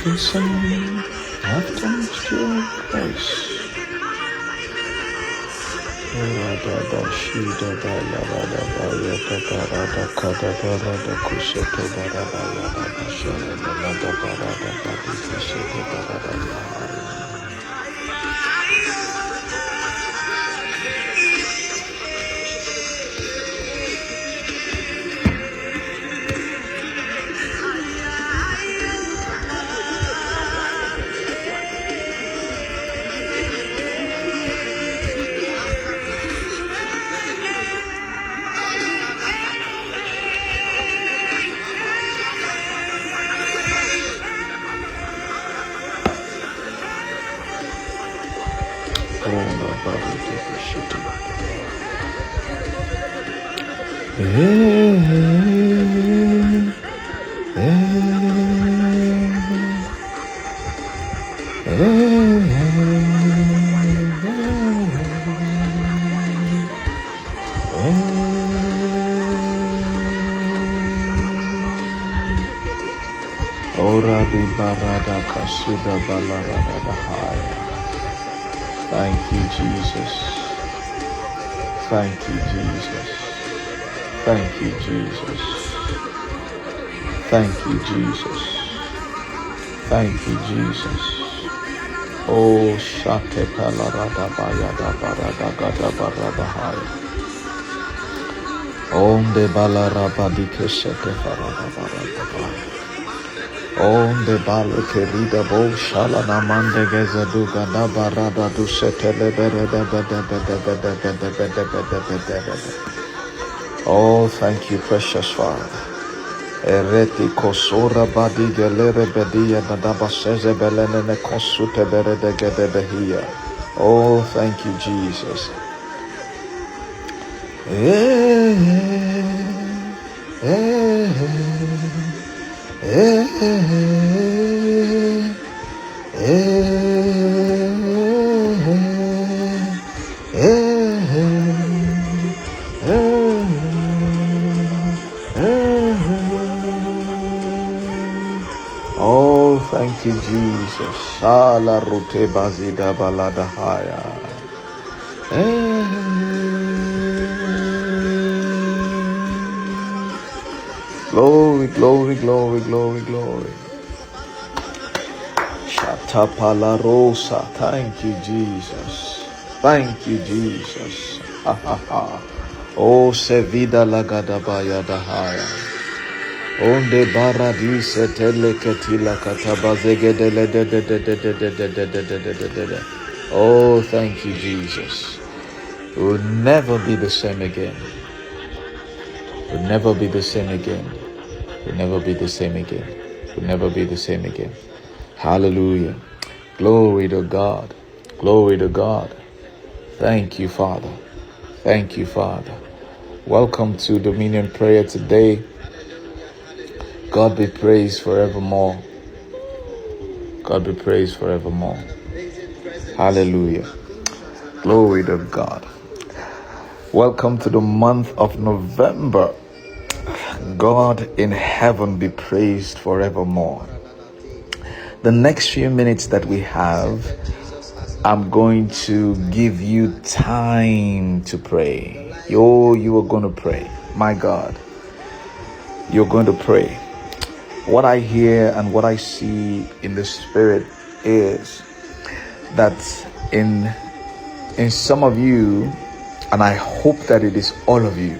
can sing of your grace. Rada shida bala rada baya da barada kada barada kushete barada yada bashara barada barada badi kushete barada yada. Ora di barada kasuda balarada bahaya. Thank you, Jesus. Thank you, Jesus. Thank you, Jesus. Thank you, Jesus. Thank you, Jesus. Oh, shate palarada bayada barada gada barada haya. Onde balaraba dikeshete barada barada haya. Onde balo kerida bo shala namande gezadu gada barada du setele berede bede bede bede bede bede bede bede bede. Oh, thank you, precious Father. Ereti kosora badi gelere bedia nadaba seze belene ne kosute berede gede behia. Oh, thank you, Jesus. Oh, thank you, Jesus. Shala rute bazida balada haya. Glory, glory, glory, glory, glory. Shatapala rosa. Thank you, Jesus. Thank you, Jesus. Ha ha ha. Oh, sevida lagadabaya dahaya. Onde baradise teleketila katabazegedele de de de de de de de de de de de de de. Oh, thank you, Jesus. We'll never be the same again. We'll never be the same again. We'll never be the same again. We'll never be the same again. Hallelujah. Glory to God. Glory to God. Thank you, Father. Thank you, Father. Welcome to Dominion Prayer today. God be praised forevermore. God be praised forevermore. Hallelujah. Glory to God. Welcome to the month of November. God in heaven be praised forevermore. The next few minutes that we have, I'm going to give you time to pray. You are going to pray. My God, you're going to pray. What I hear and what I see in the spirit is that in some of you, and I hope that it is all of you,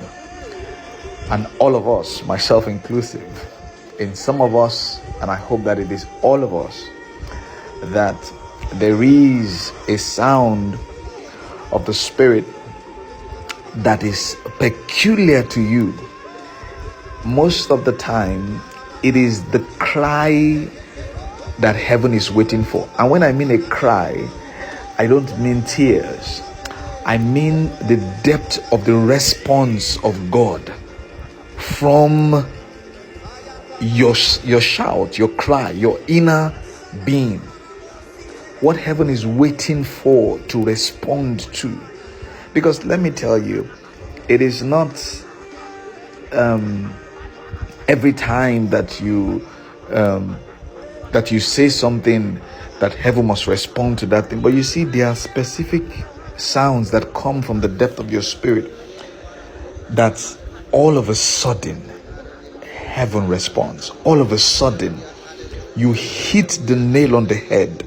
and all of us, myself inclusive, in some of us, and I hope that it is all of us, that there is a sound of the Spirit that is peculiar to you. Most of the time, it is the cry that heaven is waiting for. And when I mean a cry, I don't mean tears. I mean the depth of the response of God from your shout, your cry, your inner being. What heaven is waiting for to respond to. Because let me tell you, it is not every time that that you say something that heaven must respond to that thing. But you see, there are specific sounds that come from the depth of your spirit that all of a sudden heaven responds. All of a sudden you hit the nail on the head,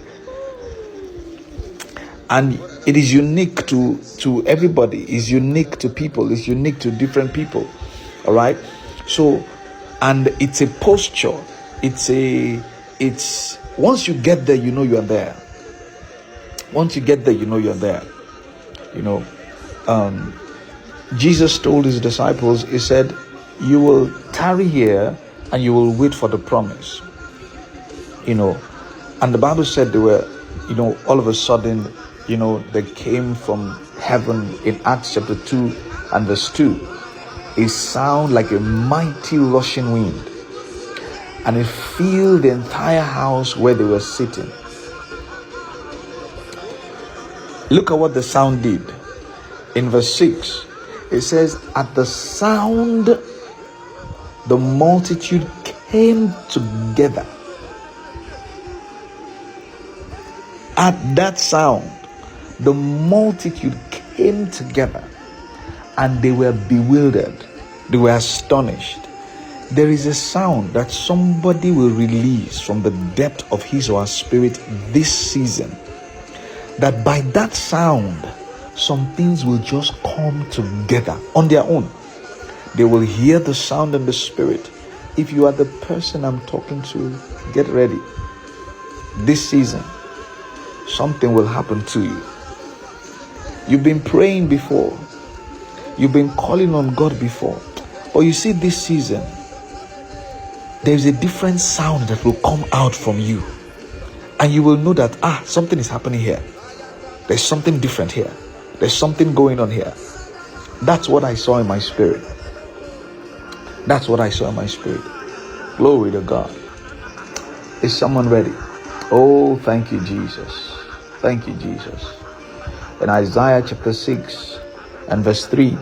and it is unique to everybody. It's unique to people. It's unique to different people. All right. So, and it's a posture. It's once you get there, you know you are there. Once you get there, you know you're there. Jesus told his disciples, he said, you will tarry here and you will wait for the promise. And the Bible said they were, all of a sudden, they came from heaven in Acts chapter 2 and verse 2. It sounded like a mighty rushing wind, and it filled the entire house where they were sitting. Look at what the sound did. In verse 6, it says, at the sound, the multitude came together. At that sound, the multitude came together, and they were bewildered. They were astonished. There is a sound that somebody will release from the depth of his or her spirit this season, that by that sound, some things will just come together on their own. They will hear the sound in the spirit. If you are the person I'm talking to, get ready. This season, something will happen to you. You've been praying before. You've been calling on God before. But you see, this season, there's a different sound that will come out from you. And you will know that, something is happening here. There's something different here. There's something going on here. That's what I saw in my spirit. That's what I saw in my spirit. Glory to God. Is someone ready? Oh, thank you, Jesus. Thank you, Jesus. In Isaiah chapter 6 and verse 3,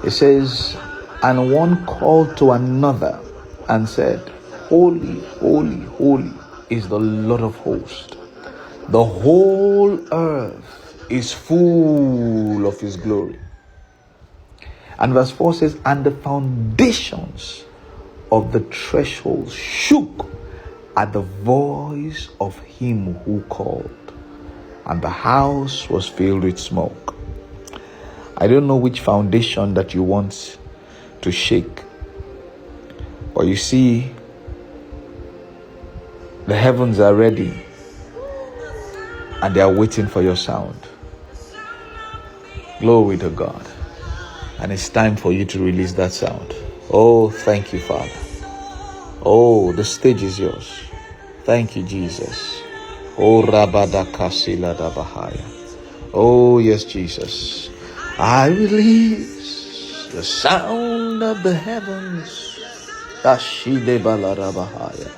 it says, and one called to another and said, holy, holy, holy is the Lord of hosts. The whole earth is full of his glory. And verse 4 says, and the foundations of the threshold shook at the voice of him who called, and the house was filled with smoke. I don't know which foundation that you want to shake, but you see, the heavens are ready and they are waiting for your sound. Glory to God. And it's time for you to release that sound. Oh, thank you, Father. Oh, the stage is yours. Thank you, Jesus. Oh, Rabada Kasila Dabahaya. Oh, yes, Jesus. I release the sound of the heavens. Ashide Balarabahaya.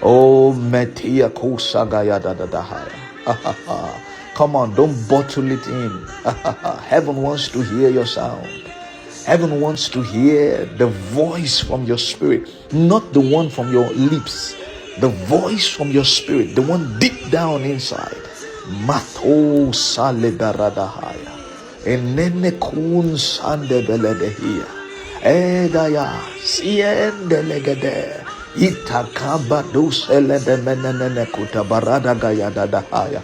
Oh, Metia Kusagaya Dadahaya. Come on, don't bottle it in. Heaven wants to hear your sound. Heaven wants to hear the voice from your spirit, not the one from your lips. The voice from your spirit, the one deep down inside. Mato saledaradahaya. Enene kun sande beledehia. Edaya siende legede. Itakaba dusele de menene kutabarada gaya dadahaya.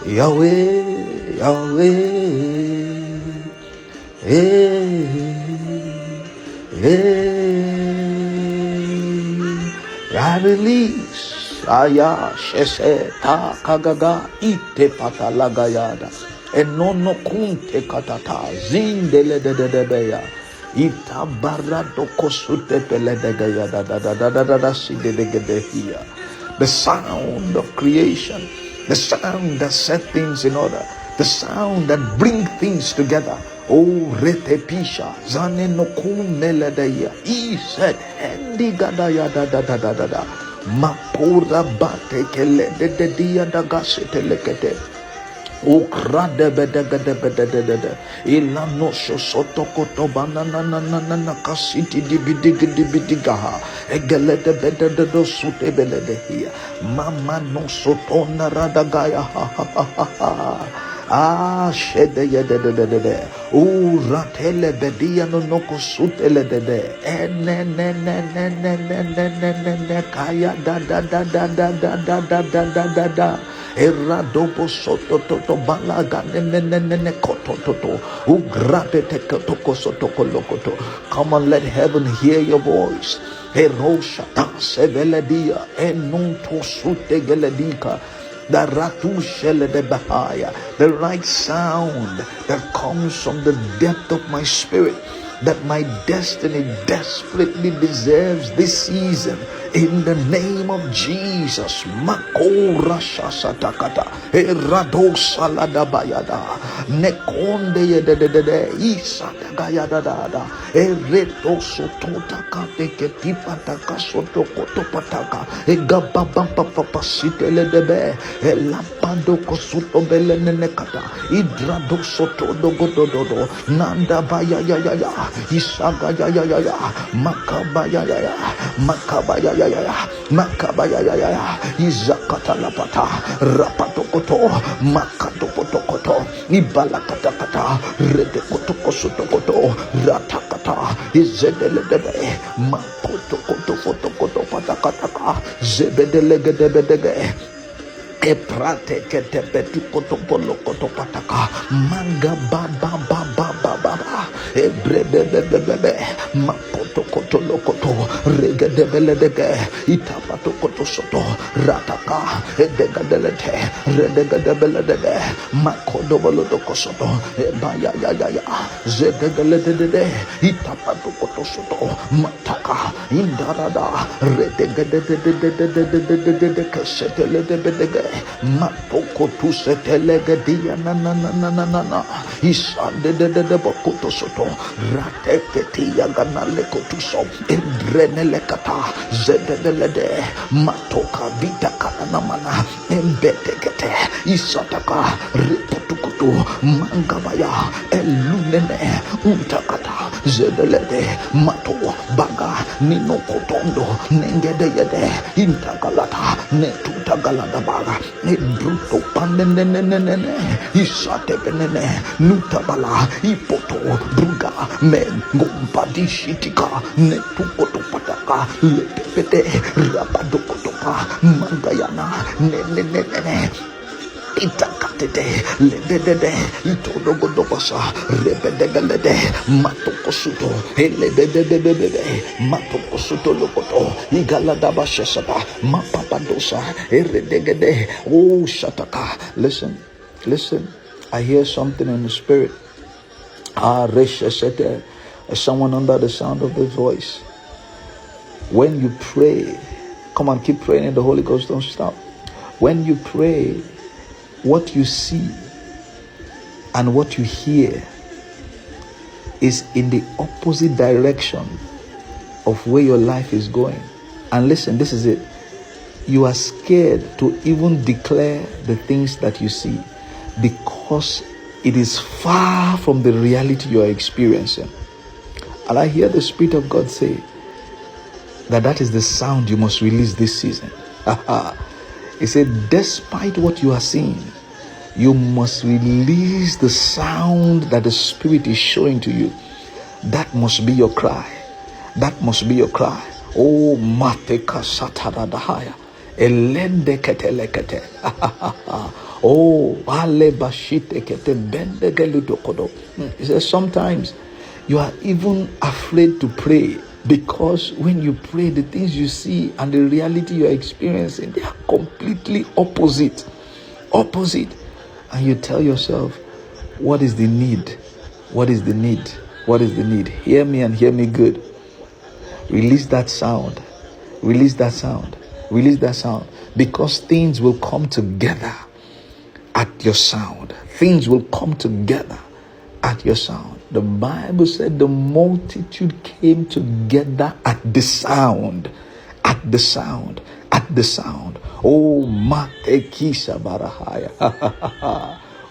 Yahweh, Yahweh, I release, Aya, Shese, Ta, Kagaga, Ite Patalagayada, Enono Kunte Katata, Zindele de Debeya, Ita Barado Kosute Pele de Gayada, da Side de Gedehia, the sound of creation. The sound that set things in order. The sound that bring things together. Oh, retepisha. Zane no kumeladaya. He said, Endi gadaya da. Mapura bate kele de dia da gasete lekete. Ukrade bedegedebedede ilano soto koto banana na kasiti dibidigaha egelede bedede do sute belede here mama no soto na radagaya shede yede uratele bedia no noko sutele de ne kaya da Eradobo soto toto balaga ne koto toto ugrate teko soto kolokoto. Come on, let heaven hear your voice. Erosha ta seveledia enunto sute geledika. The ratu shele de bahaya, the right sound that comes from the depth of my spirit, that my destiny desperately deserves this season. In the name of Jesus, Makora Shasatakata, Erado Saladabayada, Nekonde Yedede, Isatagayada, Ereto Sotota Kateketipata Kasoto Kotopataka, Egababapapasitele debe, Elapando Kosuto Belenekata, Idrado Soto Dogododo, Nanda Bayaya, Isaga Yaya, Makabaya, Makabaya. Makabaya izakatalapata rapatokoto makatokotokoto ibalakatakata redekotokosotokoto ratakata izedeledebe makotokotofotokoto patakataka zebedelegedebedege eprate ketebetu kotopolo kotopataka manga baba ebrebe makoto koto lokoto regedebeledege itapato koto soto rataka edegadelete redegadebeledege makodo bolodo kosoto ebaya zedegeledede itapato koto soto mataka indarada redegededededededededede kaseteledebedege mapoko tusetelegedia na isandedede bokoto soto rateketia ganale kotuso endrenele kata zededelede matoka vita kana mana embetekete isataka repotukutu mangabaya elunene untakata zedelede mato baga ninokotondo nengedeyede intakalata netutagalada baga ebruto panenenenene isatebenene nutabala ipoto bruga mengombadishitika netukotopataka lepepete rabadokotoka mangayana nenenene itakatete ledede itodogodobasa rebedegalede matokosuto elededededede matokosuto lokoto igaladabashasata mapapadosa eredegede shataka. Listen, I hear something in the spirit. Resha someone under the sound of the voice. When you pray, come on, keep praying in the Holy Ghost, don't stop. When you pray, what you see and what you hear is in the opposite direction of where your life is going. And listen, this is it. You are scared to even declare the things that you see because it is far from the reality you are experiencing. And I hear the Spirit of God say that is the sound you must release this season. He said, despite what you are seeing, you must release the sound that the Spirit is showing to you. That must be your cry. That must be your cry. Oh, mateka sataradahaya. Elende ketelekete. Oh, ale bashite kete bende geludokodo. He says sometimes you are even afraid to pray because when you pray, the things you see and the reality you are experiencing, they are completely opposite. And you tell yourself, what is the need? What is the need? What is the need? Hear me and hear me good. Release that sound. Release that sound. Release that sound. Because things will come together at your sound. Things will come together at your sound. The Bible said the multitude came together at the sound. At the sound. At the sound. Oh, Matekisa Barahaya.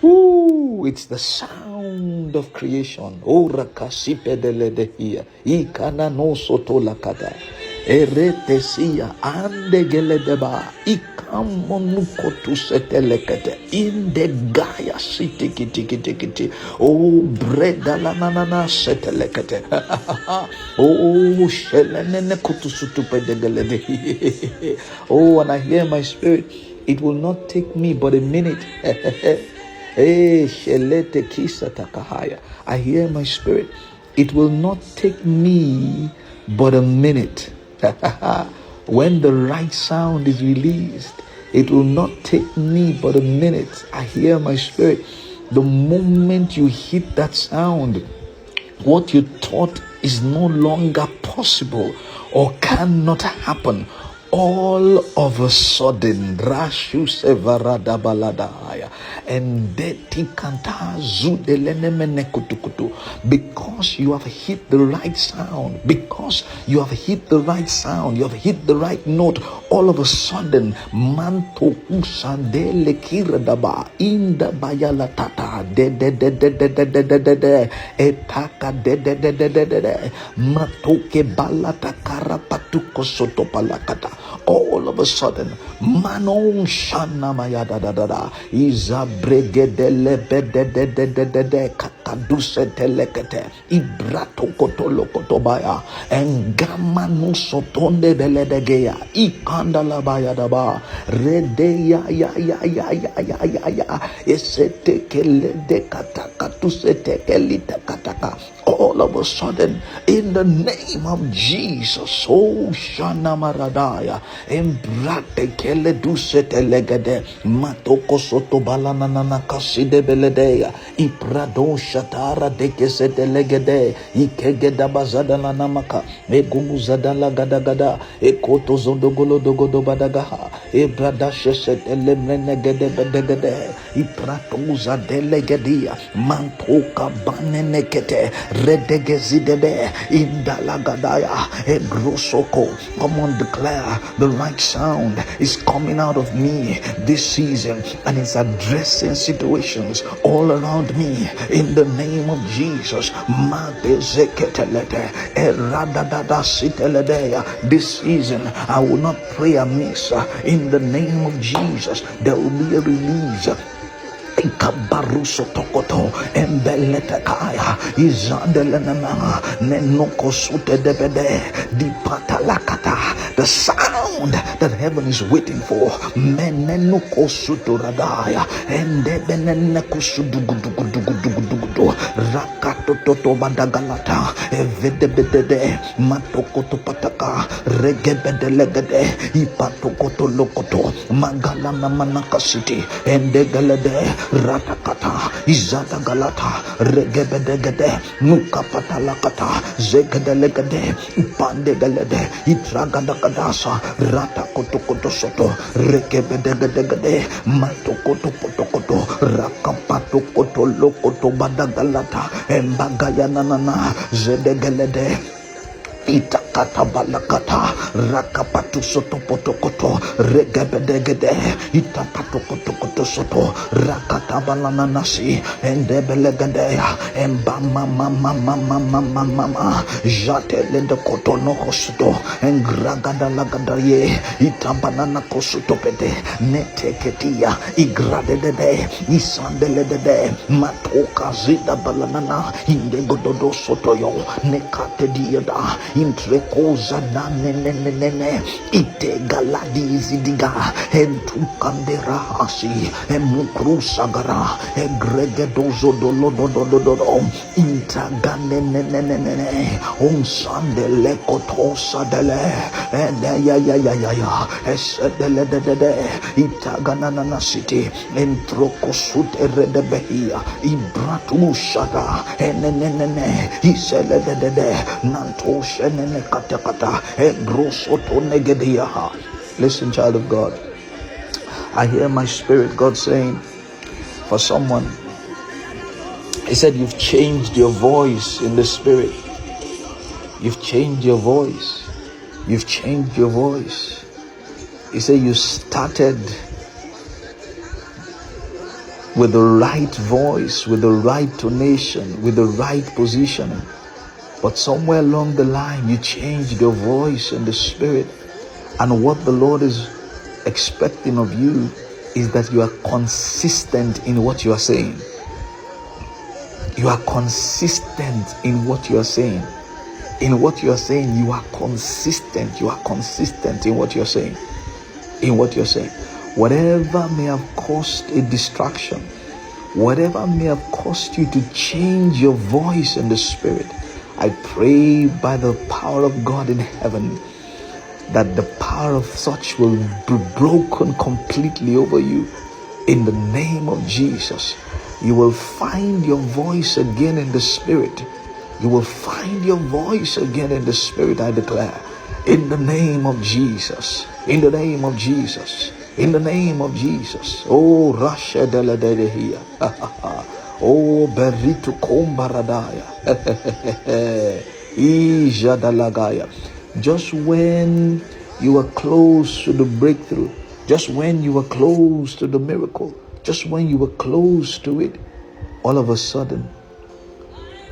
Ooh, it's the sound of creation. Ora kasipedeledeia. Ikana no soto lakata. Eretesia ande geledeba. Ikamonuko tu setelekete. In the Gaia city kiti. Oh, breda la nanana setelekete. Oh, shelenene kutusutupedegele. Oh, and I hear my spirit. It will not take me but a minute. I hear my spirit. It will not take me but a minute. When the right sound is released, it will not take me but a minute. I hear my spirit. The moment you hit that sound, what you thought is no longer possible or cannot happen, all of a sudden, Rashu Sevarada Baladaya and Deti Kanta Zudeleneme Kutukutu, because you have hit the right sound, because you have hit the right sound, you have hit the right note, all of a sudden, Manto Usandele Kiradaba in the Bayala Tata de Etaka de Matoke Balata Karapatuko Sotopalakata. All of a sudden, Manon Shana Mayada Iza Bregedele Bedede Kakaduse Telekete Ibrato Kotolo Kotobaya and Gamanu Sotonde Beledegea Ikanda Labayadaba Redeya ya Esete Kele de Katakatuse Tekelita Kataka. All of a sudden, in the name of Jesus, oh Shana Maradaya, Embrate Kele Dusete Legade, Matoko Soto Balanana Kaside Beledea, Iprado Shatara de Kesete Legade, Ikegeda Bazada Lanamaka, Egumuzadala Gadagada, Ekoto Zondogolo Dogodo Badagaha, Ebrada Sheset Elemrenegede Bedegade, Ipratoza Delegadia, Mantoka Banenekete. Redegezidede indalagadaya egrosoko. Come on, declare the right sound is coming out of me this season, and it's addressing situations all around me in the name of Jesus. This season I will not pray amiss. In the name of Jesus, there will be a release. Kabaruso tokoto embelete kaya izandelenama nenoko sute debede di patalakata. The sound that heaven is waiting for. Menenoko suturadaya endebeneneko sudugudugudugudugudu rakato toto badagalata evedebede matokoto pataka regebedelegede ipatokoto lokoto magalana manakasiti endegalede Ratakata, Izata Galata, Regebedegede, Nukapatalakata, Zegedelegede, Pandegalede, Itragadakadasa, Ratakotokoto Soto, Regebedegede, Matokoto Potokoto, Rakapatokoto Lokoto Badagalata, Embagayanana, Zedegelede. Itakata balakata rakapatu soto potokoto regebedegede itapatokotokoto soto rakata balananasi endebelegedeya embama mama jatelende kotono kosuto engragada lagadaye itabanana kosuto pede neteketia igradede isandeledede matoka zida balanana indegododo soto yo nekate diada intrekoza nanenenene ite galadizi diga entukandera hasi emukrusagara egregedozo dolododododo intaganenenenene unsandele kotosa dele ya esedeledede itaganana city entrokosute redebehia ibratushada enenenene iseledede nantosh. Listen, child of God, I hear my spirit, God saying for someone, He said, you've changed your voice in the spirit. You've changed your voice. You've changed your voice. He said you started with the right voice, with the right tonation, with the right positioning. But somewhere along the line, you changed your voice and the spirit. And what the Lord is expecting of you is that you are consistent in what you are saying. You are consistent in what you are saying. In what you are saying, you are consistent. You are consistent in what you are saying. In what you are saying. Whatever may have caused a distraction, whatever may have caused you to change your voice in the spirit, I pray by the power of God in heaven that the power of such will be broken completely over you. In the name of Jesus, you will find your voice again in the spirit. You will find your voice again in the spirit, I declare. In the name of Jesus. In the name of Jesus. In the name of Jesus. Oh, Rasha Deladehia. Oh, Berito Kombaradaya. Ija Dalagaya. Just when you were close to the breakthrough, just when you were close to the miracle, just when you were close to it, all of a sudden,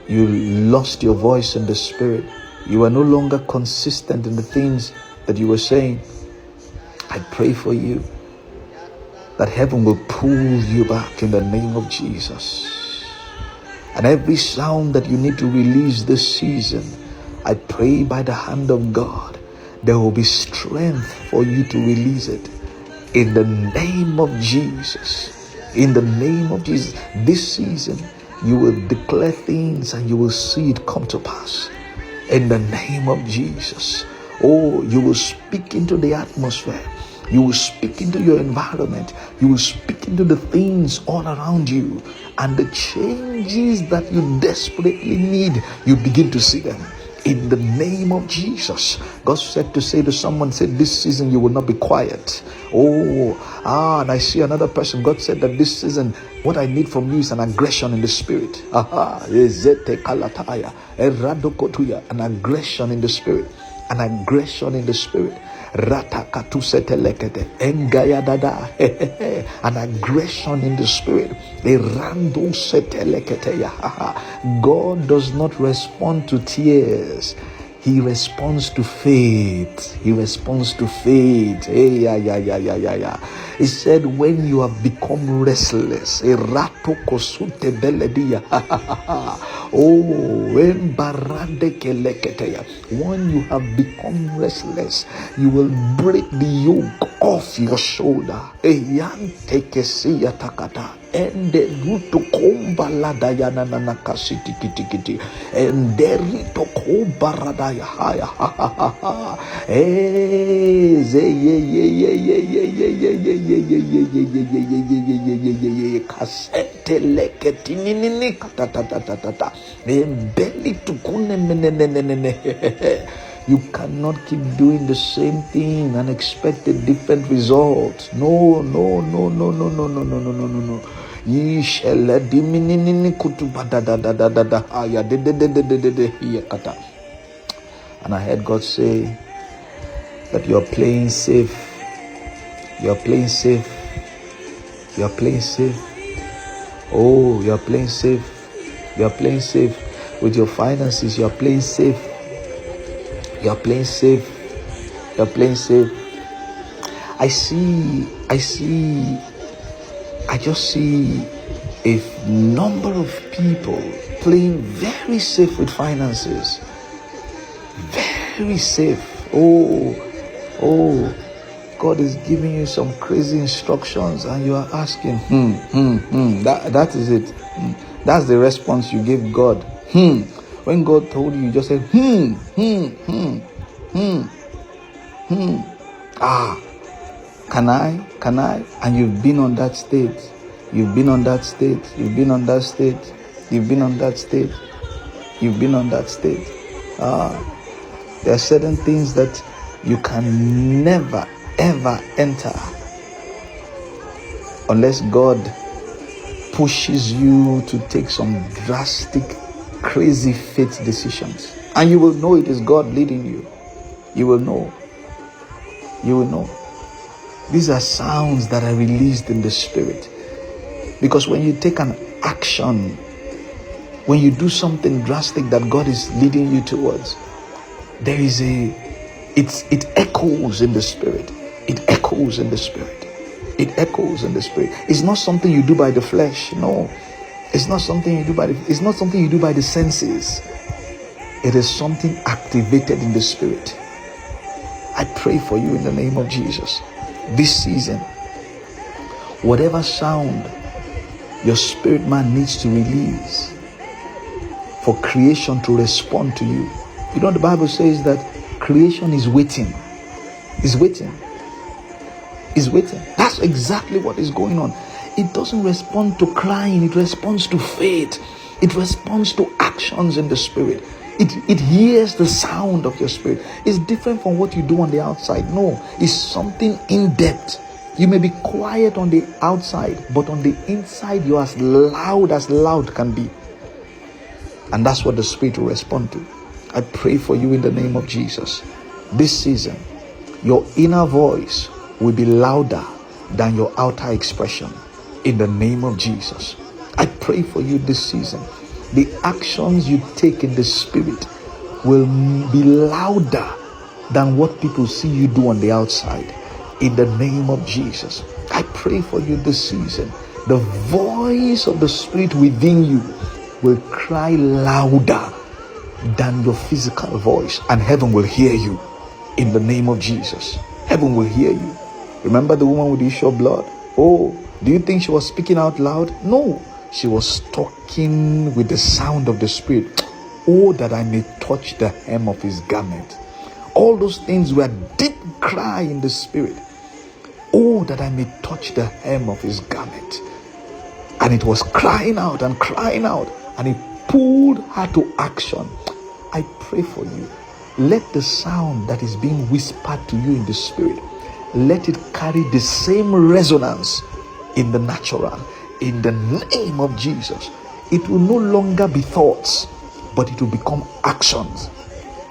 you lost your voice in the spirit. You are no longer consistent in the things that you were saying. I pray for you that heaven will pull you back in the name of Jesus. And every sound that you need to release this season, I pray by the hand of God, there will be strength for you to release it. In the name of Jesus. In the name of Jesus. This season, you will declare things and you will see it come to pass. In the name of Jesus. Oh, you will speak into the atmosphere. You will speak into your environment. You will speak into the things all around you. And the changes that you desperately need, you begin to see them. In the name of Jesus. God said to say to someone, said this season you will not be quiet. And I see another person. God said that this season, what I need from you is an aggression in the spirit. An aggression in the spirit. An aggression in the spirit. Ratakatusetelekete engayadada an aggression in the spirit. God does not respond to tears. He responds to faith. He responds to faith. He said, when you have become restless, when you have become restless, you will break the yoke off your shoulder. And the root to komba la dayana na kasiti kiti kiti and the rito komba radaya haya ha ha ha ha kasete leketi nini katatatata belly to kune menenenene. You cannot keep doing the same thing and expect a different result. No. And I heard God say that you're playing safe. You're playing safe. You're playing safe. Oh, you're playing safe. You're playing safe with your finances. You're playing safe. You're playing safe. You're playing safe. I just see a number of people playing very safe with finances. Very safe. Oh, God is giving you some crazy instructions and you are asking, That is it. That's the response you give God. When God told you, you just said, Can I? And you've been on that state. You've been on that state. You've been on that state. You've been on that state. You've been on that state. There are certain things that you can never, ever enter unless God pushes you to take some drastic, crazy faith decisions. And you will know it is God leading you. You will know. You will know. These are sounds that are released in the spirit. Because when you take an action, when you do something drastic that God is leading you towards, there is it echoes in the spirit. It echoes in the spirit. It echoes in the spirit. It's not something you do by the flesh. No. It's not something you do by the senses. It is something activated in the spirit. I pray for you in the name of Jesus. This season, whatever sound your spirit man needs to release for creation to respond to you. You know, the Bible says that creation is waiting. Is waiting. Is waiting. That's exactly what is going on. It doesn't respond to crying. It responds to faith. It responds to actions in the spirit. It hears the sound of your spirit. It's different from what you do on the outside. No, it's something in depth. You may be quiet on the outside, but on the inside, you're as loud can be. And that's what the spirit will respond to. I pray for you in the name of Jesus. This season, your inner voice will be louder than your outer expression. In the name of Jesus. I pray for you this season. The actions you take in the spirit will be louder than what people see you do on the outside. In the name of Jesus. I pray for you this season. The voice of the spirit within you will cry louder than your physical voice, and heaven will hear you. In the name of Jesus. Heaven will hear you. Remember the woman with the issue of blood? Oh, do you think she was speaking out loud? No. She was talking with the sound of the spirit. Oh, that I may touch the hem of his garment. All those things were deep cry in the spirit. Oh, that I may touch the hem of his garment. And it was crying out, and it pulled her to action. I pray for you. Let the sound that is being whispered to you in the spirit, let it carry the same resonance in the natural. In the name of Jesus. It will no longer be thoughts, but it will become actions.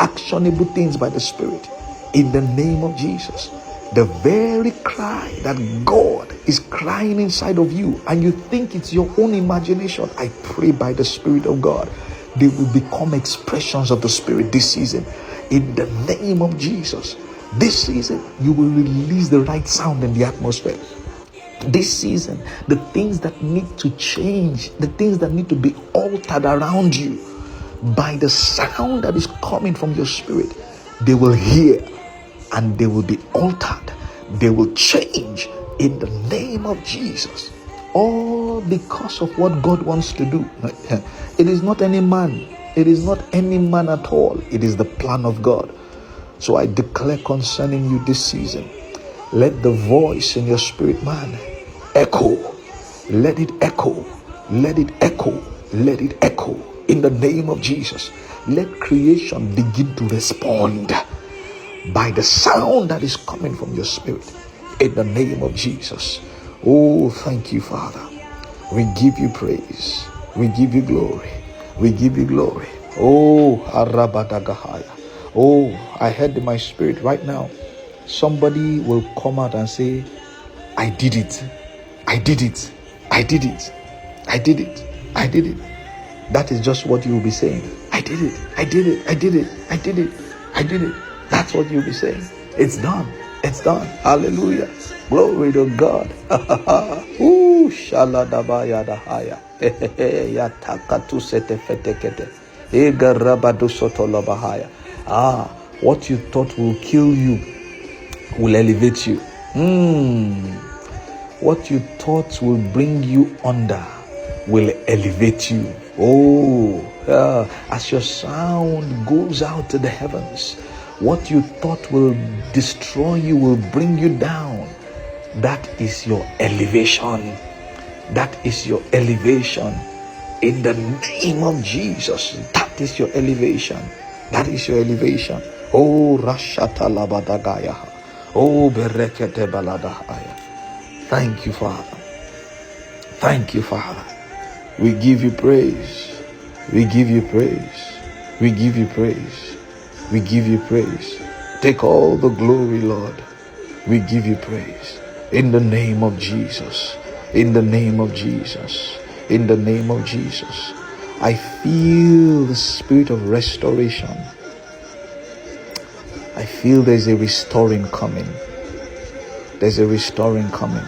Actionable things by the spirit. In the name of Jesus. The very cry that God is crying inside of you, and you think it's your own imagination, I pray by the Spirit of God, they will become expressions of the Spirit this season. In the name of Jesus. This season, you will release the right sound in the atmosphere. This season, the things that need to change, the things that need to be altered around you, by the sound that is coming from your spirit, they will hear and they will be altered. They will change in the name of Jesus. All because of what God wants to do. It is not any man. It is not any man at all. It is the plan of God. So I declare concerning you this season, let the voice in your spirit man echo. Let it echo. Let it echo. Let it echo. In the name of Jesus. Let creation begin to respond by the sound that is coming from your spirit. In the name of Jesus. Oh, thank you, Father. We give you praise. We give you glory. We give you glory. Oh, Arabadagahaya. Oh, I heard in my spirit right now, somebody will come out and say, I did it. I did it. I did it. I did it. I did it. That is just what you will be saying. I did it. I did it. I did it. I did it. I did it. That's what you'll be saying. It's done. It's done. Hallelujah. Glory to God. Ooh, shaladabaya dahaya. Yatakatu setefetekete. Egarabadu sotolabahaya. What you thought will kill you will elevate you. What you thought will bring you under will elevate you. As your sound goes out to the heavens, what you thought will destroy you will bring you down. That is your elevation. That is your elevation. In the name of Jesus, that is your elevation. That is your elevation. Oh, Rashata Labadagaya. Oh, Berekete Baladahaya. Thank you, Father. Thank you, Father. We give you praise. We give you praise. We give you praise. We give you praise. Take all the glory, Lord. We give you praise. In the name of Jesus. In the name of Jesus. In the name of Jesus. I feel the spirit of restoration. I feel there's a restoring coming. There's a restoring coming.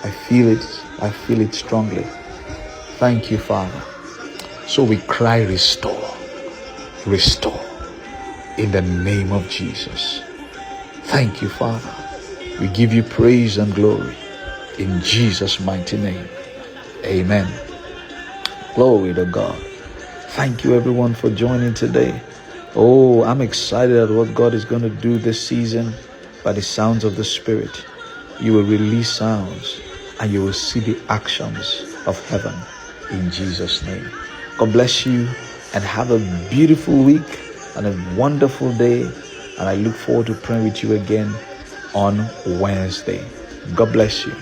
I feel it. I feel it strongly. Thank you, Father. So we cry, restore. Restore. In the name of Jesus. Thank you, Father. We give you praise and glory. In Jesus' mighty name. Amen. Glory to God. Thank you, everyone, for joining today. Oh, I'm excited at what God is going to do this season by the sounds of the Spirit. You will release sounds and you will see the actions of heaven in Jesus' name. God bless you and have a beautiful week and a wonderful day. And I look forward to praying with you again on Wednesday. God bless you.